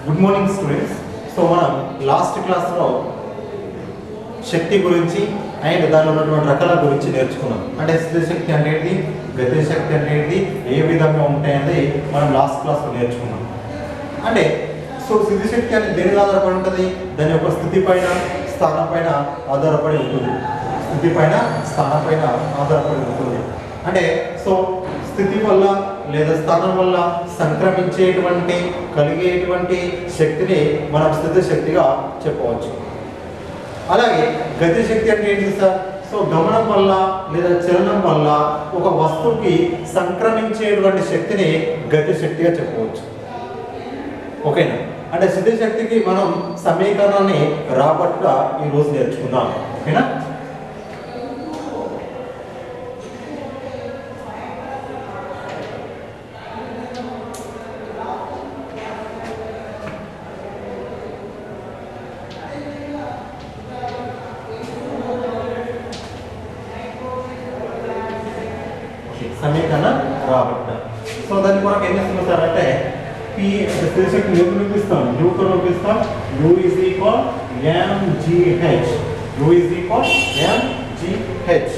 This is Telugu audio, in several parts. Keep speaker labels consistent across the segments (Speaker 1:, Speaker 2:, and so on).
Speaker 1: Good morning students. సో మనం లాస్ట్ క్లాస్లో శక్తి గురించి అండ్ దానిలో ఉన్నటువంటి రకాల గురించి నేర్చుకున్నాం. అంటే స్థితి శక్తి అనేది, గతి శక్తి అనేది ఏ విధంగా ఉంటాయనేది మనం లాస్ట్ క్లాస్లో నేర్చుకున్నాం. అంటే సో స్థితి శక్తి అనేది దేని ఆధారపడి ఉంటుంది? దాని యొక్క స్థితి పైన, స్థానం పైన ఆధారపడి ఉంటుంది. స్థితి పైన, స్థానం పైన ఆధారపడి ఉంటుంది. అంటే సో స్థితి వల్ల లేదా స్థానం వల్ల సంక్రమించేటువంటి, కలిగేటువంటి శక్తిని మనం స్థితి శక్తిగా చెప్పవచ్చు. అలాగే గతి శక్తి అంటే ఏంటి సార్? సో గమనం వల్ల లేదా చలనం వల్ల ఒక వస్తువుకి సంక్రమించేటువంటి శక్తిని గతి శక్తిగా చెప్పవచ్చు. ఓకేనా? అంటే స్థితి శక్తికి మనం సమీకరణాన్ని రాబట్టుగా ఈరోజు నేర్చుకుందాం. ఓకేనా? సమీకరణ రాబట్ట. సో దాన్ని మనకు ఏం చేస్తున్నాం సార్ అంటే పి స్థితి శక్తి నిరూపిస్తాం, యూతో రూపిస్తాం. U is equal mgh. U is equal mgh.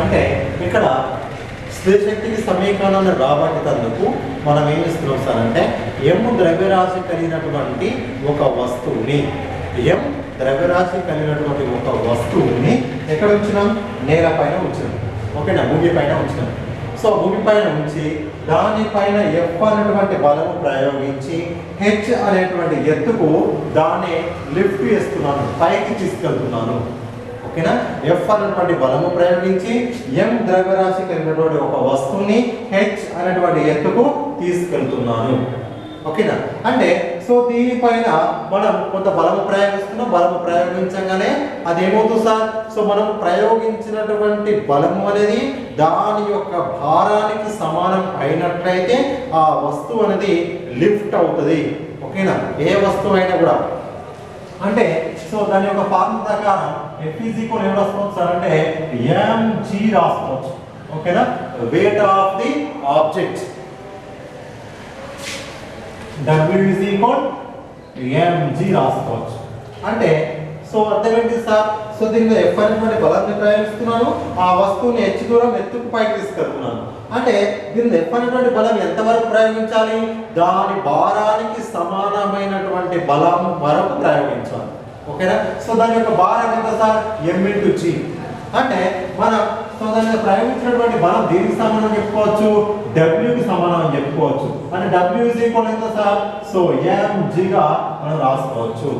Speaker 1: అంటే ఇక్కడ స్థితి శక్తికి సమీకరణాన్ని రాబట్టేందుకు మనం ఏం ఇస్తున్నాం సార్ అంటే m ద్రవ్యరాశి కలిగినటువంటి ఒక వస్తువుని, m ద్రవ్యరాశి కలిగినటువంటి ఒక వస్తువుని ఎక్కడ ఉంచినాం? నేల పైన ఉంచినాం. ఓకేనా? భూమి పైన ఉంచినాం. సో భూమి పైన ఉంచి దానిపైన F అనేటువంటి బలము ప్రయోగించి H అనేటువంటి ఎత్తుకు దాన్ని లిఫ్ట్ చేస్తున్నాను, పైకి తీసుకెళ్తున్నాను. ఓకేనా? F అనేటువంటి బలము ప్రయోగించి m ద్రవ్యరాశి కలిగినటువంటి ఒక వస్తువుని H అనేటువంటి ఎత్తుకు తీసుకెళ్తున్నాను. ఓకేనా? అంటే సో దీనిపైన మనం కొంత బలము ప్రయోగిస్తున్నాం. బలము ప్రయోగించగానే అది ఏమవుతుంది సార్? సో మనం ప్రయోగించినటువంటి బలము అనేది దాని యొక్క భారానికి సమానం అయినట్లయితే ఆ వస్తువు అనేది లిఫ్ట్ అవుతుంది. ఓకేనా? ఏ వస్తువు అయినా కూడా. అంటే సో దాని యొక్క ఫార్ములా ప్రకారం F ఈజ్ ఈక్వల్ ఏం రాసుకోవచ్చు సార్ అంటే mg రాసుకోవచ్చు. ఓకేనా? Weight of the object. W is equal mg రాసుకోవచ్చు. అంటే సో అర్థం ఏంటి సార్? సో దీనిలో F అనేటువంటి బలాన్ని ప్రయోగిస్తున్నాను, ఆ వస్తువుని h దూరం ఎత్తుకు పైకి తీసుకెళ్తున్నాను. అంటే దీనిలో F అనేటువంటి బలం ఎంతవరకు ప్రయోగించాలి? దాని భారానికి సమానమైనటువంటి బలం వరకు ప్రయోగించాలి. ఓకేనా? సో దాని యొక్క భారం ఎంత సార్? m/g. అంటే మనం సో దాన్ని ప్రయోగించినటువంటి బలం దేనికి సమానం చెప్పుకోవచ్చు? W కి సమానం చెప్పుకోవచ్చు. అంటే W ఈజ్ ఈక్వల్ ఎంత సార్? సో mg గా మనం రాసుకోవచ్చు.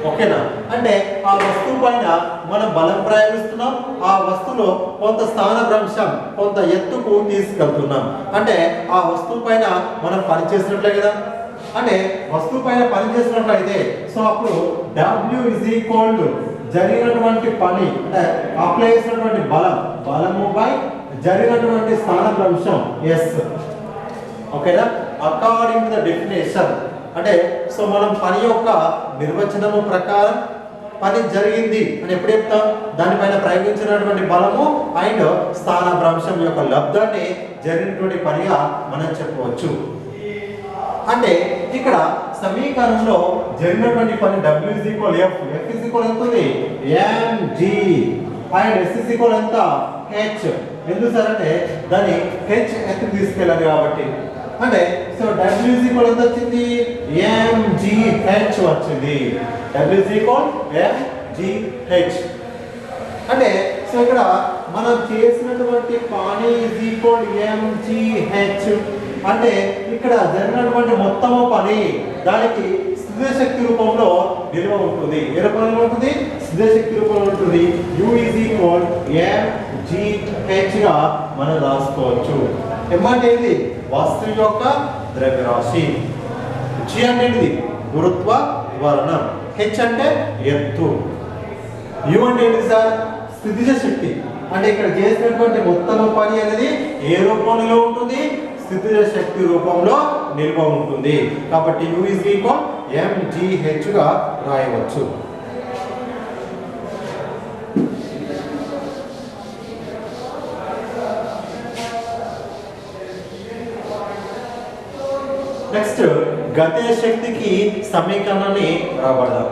Speaker 1: ఓకేనా? అంటే ఆ వస్తువు పైన మనం బలం ప్రయోగిస్తున్నాం, ఆ వస్తువులో కొంత స్థానభ్రంశం, కొంత ఎత్తుకు తీసుకెళ్తున్నాం. అంటే ఆ వస్తువు పైన మనం పనిచేసినట్లే కదా. అంటే వస్తువు పైన పనిచేసినట్లయితే సో అప్పుడు W ఈజ్ ఈక్వల్ జరిగినటువంటి పని, అంటే అప్లై చేసినటువంటి బలముపై జరిగినటువంటి స్థానభ్రంశం S. ఓకేనా? According to the definition. అంటే సో మనం పని యొక్క నిర్వచనము ప్రకారం పని జరిగింది అని ఎప్పుడు చెప్తాం? దానిపైన ప్రయోగించినటువంటి బలము అండ్ స్థానభ్రంశం యొక్క లబ్ధాన్ని జరిగినటువంటి పనిగా మనం చెప్పవచ్చు. అంటే ఇక్కడ సమీకరణంలో జరిగినటువంటి పని W is equal F. F is equal ఎంత ఉంది? mg and S is equal ఎంత? h. ఎందుకు సార్ అంటే దాన్ని h ఎత్తుకు తీసుకెళ్ళాలి కాబట్టి. అంటే సో W ఈజ్ ఈక్వల్ ఎంత వచ్చింది? mgh వచ్చింది. W is equal mgh. అంటే సో ఇక్కడ మనం చేసినటువంటి పని ఈజ్ ఈక్వల్ mgh. అంటే ఇక్కడ జరిగినటువంటి మొత్తము పని దానికి స్థితి శక్తి రూపంలో నిల్వ ఉంటుంది. ఏ రూపంలో ఉంటుంది? స్థితి శక్తి రూపంలో ఉంటుంది. U ఈజ్ ఈక్వల్ mgh గా మనం రాసుకోవచ్చు. m అంటే ఏంటి? వస్తువు యొక్క ద్రవ్యరాశి. g అంటే ఏంటిది? గురుత్వ త్వరణం. h అంటే ఎత్తు. U అంటే ఏంటి సార్? స్థితిజ శక్తి. అంటే ఇక్కడ చేసినటువంటి మొత్తం పని అనేది ఏ రూపంలో ఉంటుంది? స్థితిజ శక్తి రూపంలో నిల్వ ఉంటుంది. కాబట్టి U is equal mgh గా రాయవచ్చు. నెక్స్ట్ గతిజ శక్తికి సమీకరణాన్ని రాబడదాం.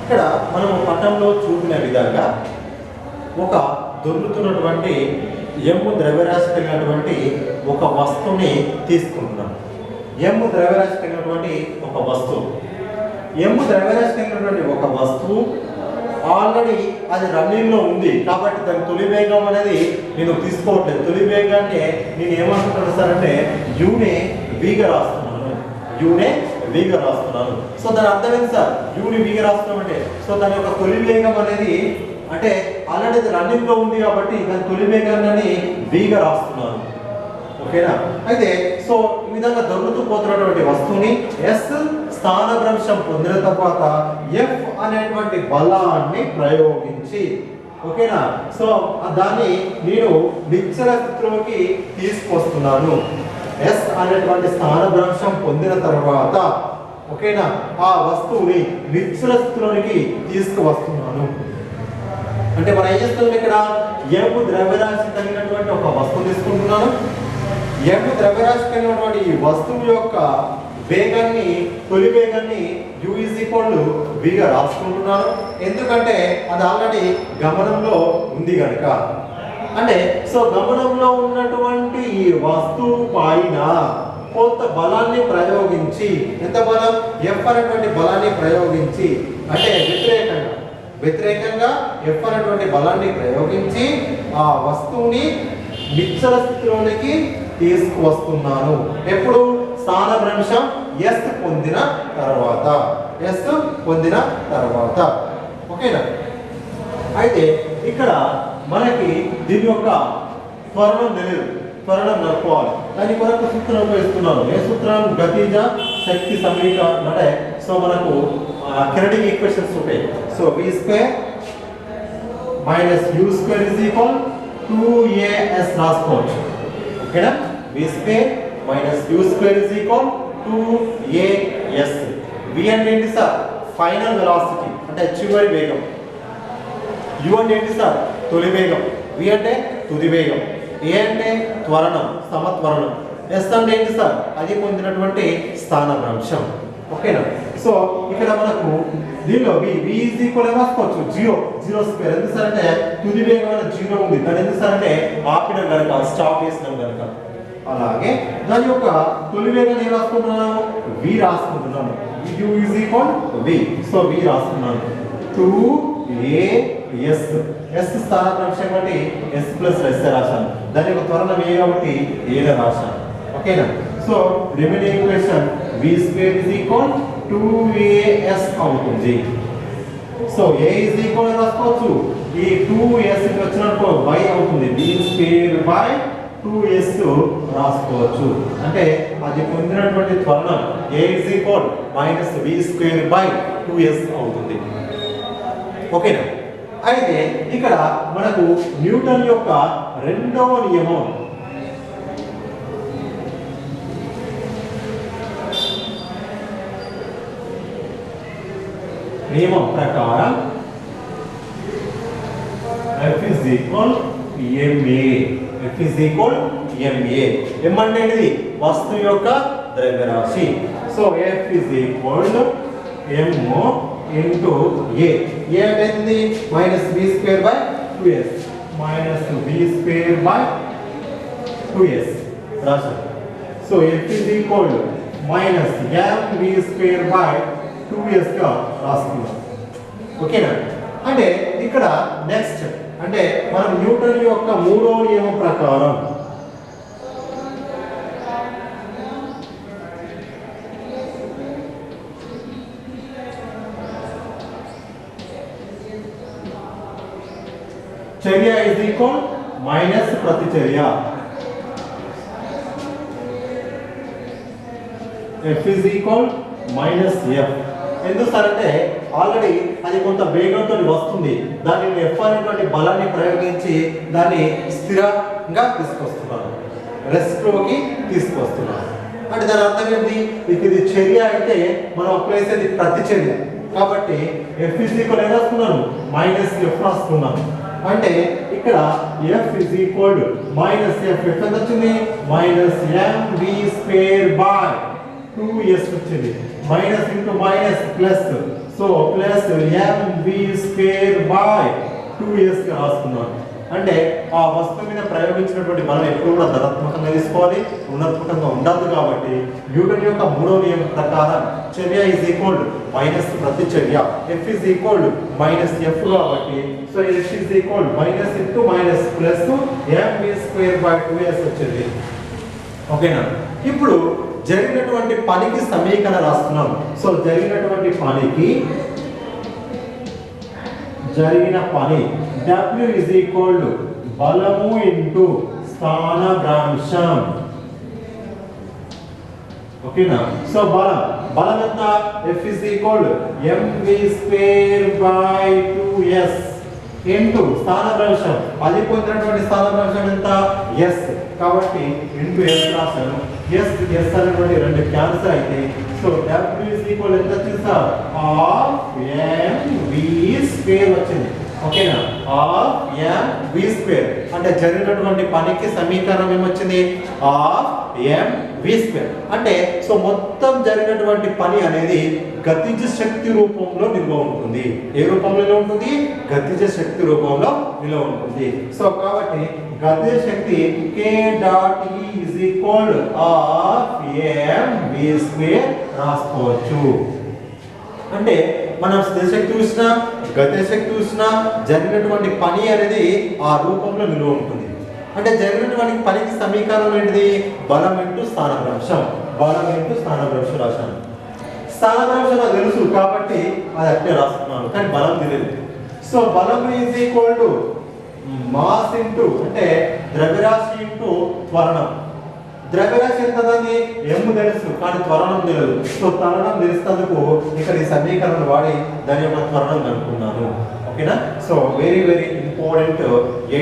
Speaker 1: ఇక్కడ మనం పటంలో చూపిన విధంగా ఒక దొరుకుతున్నటువంటి ఎమ్ము ద్రవ్యరాశి కలిగినటువంటి ఒక వస్తువుని తీసుకుంటున్నాం. ఎమ్ము ద్రవ్యరాశి కలిగినటువంటి ఒక వస్తువు, ఎమ్ము ద్రవ్యరాశి కలిగినటువంటి ఒక వస్తువు ఆల్రెడీ అది రన్నింగ్ లో ఉంది కాబట్టి దాని తొలి వేగం అనేది నేను తీసుకోవట్లేదు. తొలి వేగాన్ని నేను ఏమంటున్నాను సార్ అంటే యూనే వీగా రాస్తున్నాను, యూనే వీగా రాస్తున్నాను. సో దాని అర్థం ఏంటి సార్, యూని వీగా రాస్తున్నాం అంటే సో దాని యొక్క తొలి వేగం అనేది అంటే ఆల్రెడీ అది రన్నింగ్ లో ఉంది కాబట్టి దాని తొలి వేగాన్ని వీగా రాస్తున్నాను. ఓకేనా? అయితే సో ఈ విధంగా దొరుకుతూ పోతున్నటువంటి వస్తువుని ఎస్ స్థానభ్రంశం పొందిన తర్వాత ఎఫ్ అనేటువంటి బలాన్ని ప్రయోగించి, ఓకేనా, సో దాన్ని నేను నిశ్చల స్థితిలోకి తీసుకొస్తున్నాను. ఎస్ అనేటువంటి స్థానభ్రంశం పొందిన తర్వాత ఓకేనా ఆ వస్తువుని నిశ్చల స్థితిలోనికి తీసుకువస్తున్నాను. అంటే మనం ఏం చేస్తున్నాం ఇక్కడ, ఎఫ్ ద్రవ్యరాశి కలిగినటువంటి ఒక వస్తువు తీసుకుంటున్నాను. ఎఫ్ ద్రవ్యరాశి కలిగినటువంటి ఈ వస్తువు యొక్క వేగాన్ని తొలి వేగాన్ని u = v గా రాసుకుంటున్నాను. ఎందుకంటే అది ఆల్రెడీ గమనంలో ఉంది కనుక. అంటే సో గమనంలో ఉన్నటువంటి ఈ వస్తువు పైన కొంత బలాన్ని ప్రయోగించి, ఎంత బలం, ఎఫ్ అనేటువంటి బలాన్ని ప్రయోగించి, అంటే వ్యతిరేకంగా ఎఫ్ అనేటువంటి బలాన్ని ప్రయోగించి ఆ వస్తువుని నిశ్చల స్థితిలోనికి తీసుకువస్తున్నాను. ఎప్పుడు, స్థానభ్రంశం ఎస్ పొందిన తర్వాత. ఓకేనా? అయితే ఇక్కడ మనకి దీని యొక్క త్వరణం తెలియదు, త్వరణం నడుపుకోవాలి. దాని కొరకు సూత్రం ఉపయోగిస్తున్నాను. ఏ సూత్రం? గతిజ శక్తి సమీకరణం. అంటే సో మనకు కినెటిక్ ఈక్వేషన్స్ ఉంటాయి. సో v² - u² = 2as రాసుకోవచ్చు. ఓకేనా? v² - u² = 2as. v అంటే ఏంటి సార్? ఫైనల్ వెలాసిటీ అంటే చివరి వేగం. u అంటే ఏంటి సార్? తొలి వేగం. v అంటే తుది వేగం. a అంటే త్వరణం, సమత్వరణం. s అంటే ఏంటి సార్? అది పొందినటువంటి స్థానభ్రంశం. ఓకేనా? సో ఇక్కడ మనకు దీనిలో v = రాసుకోవచ్చు 0² ఎందుకు సార్ అంటే తుది వేగం అనేది 0 ఉంది. కానీ ఎందుకు సార్ అంటే ఆపిన గనుక, స్టాప్ చేసినాం గనుక. అలాగే దాని యొక్క తొలి వేగాన్ని ఏం రాసుకుంటున్నాను? v రాసుకుంటున్నాను. u = v. So v రాసుకున్నాను. 2as. s స్థానభ్రంశం కాబట్టి s + s రాశాను. దాని యొక్క త్వరణం a కాబట్టి a రాశాను. ఓకేనా? So remaining equation v² = 2as అవుతుంది. సో a = రాసుకోవచ్చు. ఈ 2s కి వచ్చినప్పుడు y అవుతుంది. v² / 2s రాసుకోవచ్చు. అంటే అది పొందినటువంటి త్వరణం a = -v² / 2s అవుతుంది. ఓకేనా? అయితే ఇక్కడ మనకు న్యూటన్ యొక్క రెండవ నియమం నియమం ప్రకారం F is equal MA. F is equal MA. M అంటే ఏంటిది? వస్తువు యొక్క ద్రవ్యరాశి. So F is equal to M into A. A అంటే ఏంటిది? minus B square by 2S. minus B square by 2S. రాశారు. So F is equal to minus MB square by 2S గా రాసుకున్నాం. ఓకేనా? అంటే ఇక్కడ నెక్స్ట్ అంటే మనం న్యూటన్ యొక్క మూడవ నియమం ప్రకారం చర్య ఇస్ ఈక్వల్ మైనస్ ప్రతిచర్య. F is equal minus F. ఎందుకు సార్ అంటే ఆల్రెడీ అది కొంత వేగంతో వస్తుంది, దాన్ని F అనేటువంటి బలాన్ని ప్రయోగించి దాన్ని స్థిరంగా తీసుకొస్తున్నాను, రెస్ట్లోకి తీసుకొస్తున్నాను. అంటే దాని అర్థం ఏంటి? ఇది చర్య అయితే మనం అప్లై చేసేది ప్రతిచర్య కాబట్టి F is equal ఏం రాసుకున్నాను? మైనస్ F రాసుకున్నాను. అంటే ఇక్కడ F is equal minus F. F ఎంత వచ్చింది? Minus MV square by 2S వచ్చింది. Minus into minus plus, so plus MV square by 2S గా రాసుకున్నాను. అంటే ఆ వస్తువు మీద ప్రయోగించినటువంటి బలం ఎప్పుడు కూడా ధనాత్మకంగా తీసుకోవాలి, రుణాత్మకంగా ఉండదు. కాబట్టి న్యూటన్ యొక్క మూడవ నియమం ప్రకారం చర్య ఇస్ ఈక్వల్ మైనస్ ప్రతిచర్య. F is equal minus F కాబట్టి so F is equal minus into minus plus MV square by 2S వచ్చింది. ఓకేనా? ఇప్పుడు జరిగినటువంటి పనికి సమీకరణ రాస్తున్నాం. సో జరిగిన పని W is equal to బలము ఇంటూ స్థానభ్రంశం. ఓకేనా? సో బలం ఎంత? F is equal to MV square by 2S into స్థానభ్రంశం. అది పొందినటువంటి స్థానభ్రంశం ఎంత? S. కాబట్టి ఇంటూ S రాశాను. S అనేటువంటి రెండు క్యాన్సల్ అయితే సో W is equal ఎంత వచ్చింది సార్? హాఫ్ MV స్క్వేర్ వచ్చింది. ఓకేనా? హాఫ్ MV స్క్వేర్ అంటే జరిగినటువంటి పనికి సమీకరణం ఏమొచ్చింది? Half MV square. అంటే సో మొత్తం జరిగినటువంటి పని అనేది గతిజ శక్తి రూపంలో నిల్వ ఉంటుంది. ఏ రూపంలో నిల్వ ఉంటుంది? గతిజ శక్తి రూపంలో నిల్వ ఉంటుంది. సో కాబట్టి గతిజ శక్తి K dot E is equal to half MV square రాసుకోవచ్చు. అంటే మనం స్థిరశక్తి చూసినా గతిశక్తి చూసినా జరిగినటువంటి పని అనేది ఆ రూపంలో నిల్వ ఉంటుంది. అంటే జరిగినటువంటి పనికి సమీకరణం ఏంటిది? బలం ఇంటూ స్థానభ్రంశం. బలం ఇంటూ స్థానభ్రంశం రాశాను. స్థానభ్రంశం నాకు తెలుసు కాబట్టి అది అట్లే రాస్తున్నాను, కానీ బలం తెలియదు. సో బలం is equal to mass into అంటే ద్రవ్యరాశి ఇంటూ త్వరణం. ద్రవ్యరాశి ఎంత? M తెలుసు కానీ త్వరణం తెలియదు. సో త్వరణం తెలిసినందుకు ఇక్కడ ఈ సమీకరణం వాడి దాని యొక్క త్వరణం కనుక్కున్నాను. ఓకేనా? So very very important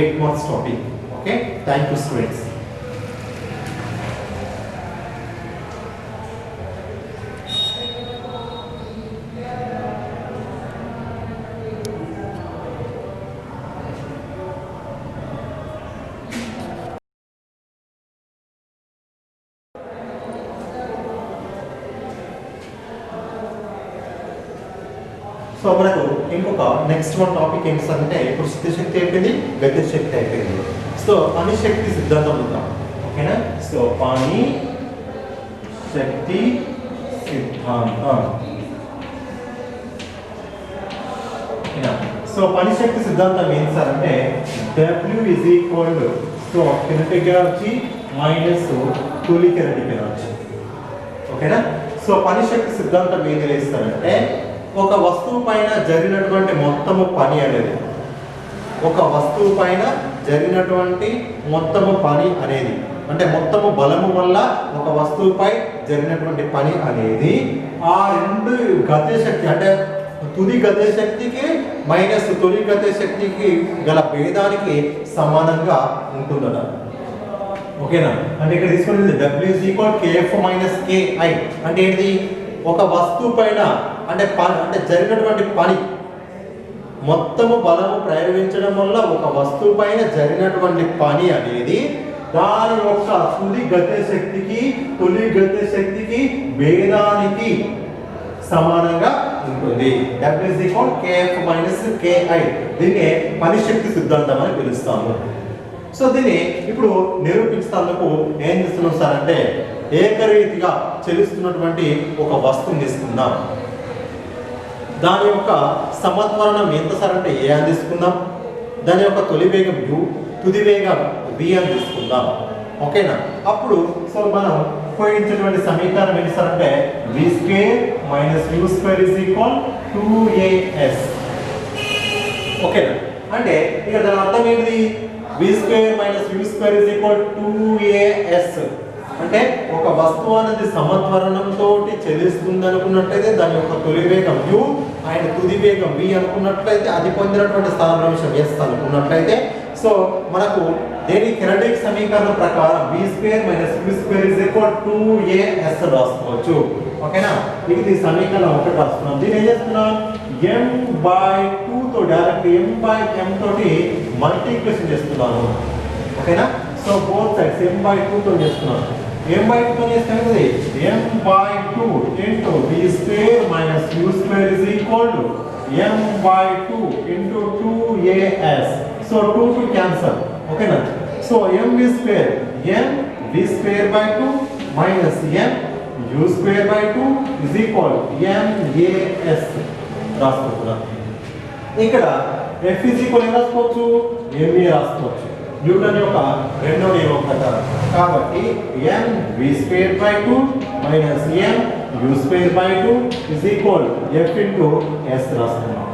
Speaker 1: 8 marks topic. Okay, thank you students. So మనకు ఇంకొక నెక్స్ట్ వన్ టాపిక్ ఏంటంటే ఇప్పుడు స్థితిశక్తి అయిపోయింది, గతి శక్తి అయిపోయింది. సో పని శక్తి సిద్ధాంతం ఉందాం. ఓకేనా? సో పని శక్తి సిద్ధాంతం. ఓకేనా? సో పని శక్తి సిద్ధాంతం ఏంటి సార్ అంటే W is equal to so kinetic energy minus తొలి కినెటిక్ ఎనర్జీ. ఓకేనా? సో పని శక్తి సిద్ధాంతం ఏం తెలియస్తారంటే ఒక వస్తువు పైన జరిగినటువంటి మొత్తము పని అనేది అంటే మొత్తము బలము వల్ల ఒక వస్తువుపై జరిగినటువంటి పని అనేది ఆ రెండు గతి శక్తి అంటే తుది గతి శక్తికి మైనస్ తొలి గతి శక్తికి గల భేదానికి సమానంగా ఉంటుందట. ఓకేనా? అంటే ఇక్కడ తీసుకునేది W is equal KF minus KI అంటే ఏంటిది? ఒక వస్తువు పైన అంటే జరిగినటువంటి పని మొత్తము బలము ప్రయోగించడం వల్ల ఒక వస్తువు పైన జరిగినటువంటి పని అనేది దాని యొక్క తుది గతి శక్తికి తొలి గతి శక్తికి భేదానికి సమానంగా ఉంటుంది. Kf - Ki. దీన్ని పని శక్తి సిద్ధాంతం అని పిలుస్తాము. సో దీన్ని ఇప్పుడు నిరూపించేందుకు ఏం చేస్తున్నాం సార్ అంటే ఏకరీతిగా చలిస్తున్నటువంటి ఒక వస్తువుని తీసుకుందాం. దాని యొక్క సమత్వరణం ఎంత సార్ అంటే ఏ అని తీసుకుందాం. దాని యొక్క తొలి వేగం u, తుది వేగం v అని తీసుకుందాం. ఓకేనా? అప్పుడు సో మనం ఉపయోగించేటువంటి సమీకరణం ఏంటి సార్ అంటే v² - u² = 2as. ఓకేనా? అంటే ఇక దాని అర్థం ఏంటి? v² - u² = 2as. అంటే ఒక వస్తువు అనేది సమత్వరణంతో చెల్లిస్తుంది అనుకున్నట్లయితే దాని యొక్క తొలి వేగం u అండ్ తుది వేగం v అనుకున్నట్లయితే అది పొందినటువంటి స్థానభ్రంశం s అనుకున్నట్లయితే సో మనకు దేని కెనడిక్ సమీకరణం ప్రకారం v² - u² = 2as రాసుకోవచ్చు. ఓకేనా? ఇది సమీకరణం 1 రాస్తున్నాం. దీన్ని ఏం చేస్తున్నాం? m/2 తో డైరెక్ట్ m/m తోటి మల్టిప్లికేషన్ చేస్తున్నాను. ఓకేనా? సో బోత్ సైడ్స్ m/2 తో చేస్తున్నాను. m/2 తో చేస్తే ఏమవుతుంది? m/2 into v² - u² = m/2 into 2as. So 2 cancel. ఓకేనా? So mv² mv²/2 minus mu²/2 is equal mas రాసుకుంటున్నాం. ఇక్కడ f is equal ఏం రాసుకోవచ్చు? ma రాసుకోవచ్చు. న్యూటన్ యొక్క రెండవ నియమం ప్రకారం. కాబట్టి mv²/2 minus mu²/2 is equal f into s రాసుకున్నాం.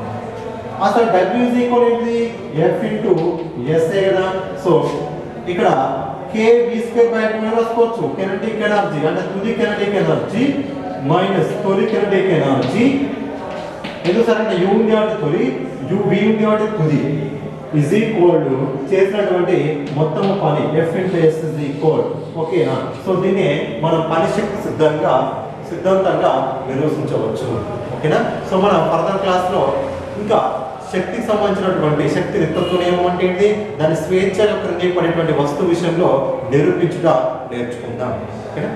Speaker 1: అసలు w is equal ఏంటి? f into s ఏ కదా. సో ఇక్కడ k v²/2 రాసుకోవచ్చు. కెనెటిక్ ఎనర్జీ అంటే తుది కెనెటిక్ ఎనర్జీ మైనస్ తొలి కెనెటిక్ ఎనర్జీ. ఎందుకు సార్ అంటే u ఉంది అంటే తొలి, u v ఉంది అంటే తుది is equal to చేసినటువంటి మొత్తం పని f into s is equal. ఓకేనా? సో దీన్ని మనం పని శక్తి సిద్ధాంతంగా నిర్వచించవచ్చు. ఓకేనా? సో మనం ఫర్దర్ క్లాస్లో ఇంకా శక్తికి సంబంధించినటువంటి శక్తి నిత్యత్వ నియమం అంటే ఏంటి, దాని స్వేచ్ఛగా క్రిందికి పడేటువంటి వస్తువు విషయంలో నిరూపించుట నేర్చుకుందాం. ఓకేనా?